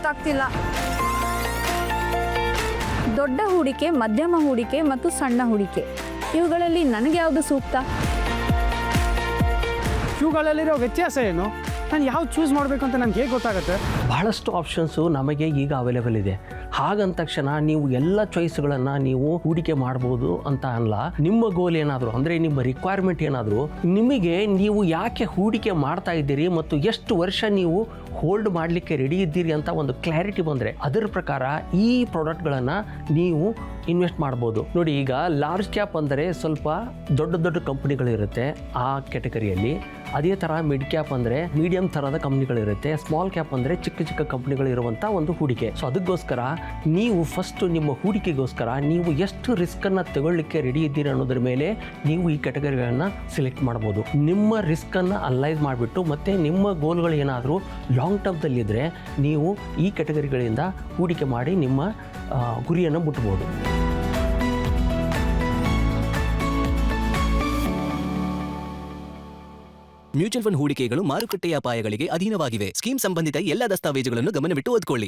ಗೊತ್ತಾಗ್ತಿಲ್ಲ. ದೊಡ್ಡ ಹೂಡಿಕೆ, ಮಧ್ಯಮ ಹೂಡಿಕೆ ಮತ್ತು ಸಣ್ಣ ಹೂಡಿಕೆ, ಇವುಗಳಲ್ಲಿ ನನಗೆ ಯಾವುದು ಸೂಕ್ತ? ಇವುಗಳಲ್ಲಿರೋ ವ್ಯತ್ಯಾಸ ಏನು? ನಾನು ಯಾವ್ದು ಚೂಸ್ ಮಾಡಬೇಕು ಅಂತ ನನಗೆ ಹೇಗೆ ಗೊತ್ತಾಗುತ್ತೆ? ಬಹಳಷ್ಟು ಆಪ್ಷನ್ಸು ನಮಗೆ ಈಗ ಅವೈಲೇಬಲ್ ಇದೆ. ಹಾಗಂದ ತಕ್ಷಣ ನೀವು ಎಲ್ಲ ಚಾಯ್ಸ್ಗಳನ್ನು ನೀವು ಹೂಡಿಕೆ ಮಾಡ್ಬೋದು ಅಂತ ಅಲ್ಲ. ನಿಮ್ಮ ಗೋಲ್ ಏನಾದರೂ ಅಂದರೆ ನಿಮ್ಮ ರಿಕ್ವೈರ್ಮೆಂಟ್ ಏನಾದರೂ, ನಿಮಗೆ ನೀವು ಯಾಕೆ ಹೂಡಿಕೆ ಮಾಡ್ತಾ ಇದ್ದೀರಿ ಮತ್ತು ಎಷ್ಟು ವರ್ಷ ನೀವು ಹೋಲ್ಡ್ ಮಾಡಲಿಕ್ಕೆ ರೆಡಿ ಇದ್ದೀರಿ ಅಂತ ಒಂದು ಕ್ಲಾರಿಟಿ ಬಂದರೆ ಅದರ ಪ್ರಕಾರ ಈ ಪ್ರಾಡಕ್ಟ್ಗಳನ್ನು ನೀವು ಇನ್ವೆಸ್ಟ್ ಮಾಡ್ಬೋದು. ನೋಡಿ, ಈಗ ಲಾರ್ಜ್ ಕ್ಯಾಪ್ ಅಂದರೆ ಸ್ವಲ್ಪ ದೊಡ್ಡ ದೊಡ್ಡ ಕಂಪ್ನಿಗಳಿರುತ್ತೆ ಆ ಕ್ಯಾಟಗರಿಯಲ್ಲಿ. ಅದೇ ಥರ ಮಿಡ್ ಕ್ಯಾಪ್ ಅಂದರೆ ಮೀಡಿಯಂ ಥರದ ಕಂಪ್ನಿಗಳಿರುತ್ತೆ. ಸ್ಮಾಲ್ ಕ್ಯಾಪ್ ಅಂದರೆ ಚಿಕ್ಕ ಚಿಕ್ಕ ಕಂಪ್ನಿಗಳಿರುವಂಥ ಒಂದು ಹೂಡಿಕೆ. ಸೊ ಅದಕ್ಕೋಸ್ಕರ ನೀವು ಫಸ್ಟು ನಿಮ್ಮ ಹೂಡಿಕೆಗೋಸ್ಕರ ನೀವು ಎಷ್ಟು ರಿಸ್ಕನ್ನು ತಗೊಳ್ಳಿಕ್ಕೆ ರೆಡಿ ಇದ್ದೀರಿ ಅನ್ನೋದ್ರ ಮೇಲೆ ನೀವು ಈ ಕ್ಯಾಟಗರಿಗಳನ್ನು ಸೆಲೆಕ್ಟ್ ಮಾಡ್ಬೋದು. ನಿಮ್ಮ ರಿಸ್ಕನ್ನು ಅನಲೈಸ್ ಮಾಡಿಬಿಟ್ಟು ಮತ್ತು ನಿಮ್ಮ ಗೋಲ್ಗಳು ಏನಾದರೂ ಲಾಂಗ್ ಟರ್ಮ್ದಲ್ಲಿದ್ದರೆ ನೀವು ಈ ಕ್ಯಾಟಗರಿಗಳಿಂದ ಹೂಡಿಕೆ ಮಾಡಿ ನಿಮ್ಮ ಗುರಿಯನ್ನು ಮುಟ್ಬೋದು. ಮ್ಯೂಚುವಲ್ ಫಂಡ್ ಹೂಡಿಕೆಗಳು ಮಾರುಕಟ್ಟೆಯ ಅಪಾಯಗಳಿಗೆ ಅಧೀನವಾಗಿವೆ. ಸ್ಕೀಮ್ ಸಂಬಂಧಿತ ಎಲ್ಲ ದಸ್ತಾವೇಜುಗಳನ್ನು ಗಮನವಿಟ್ಟು ಓದಿಕೊಳ್ಳಿ.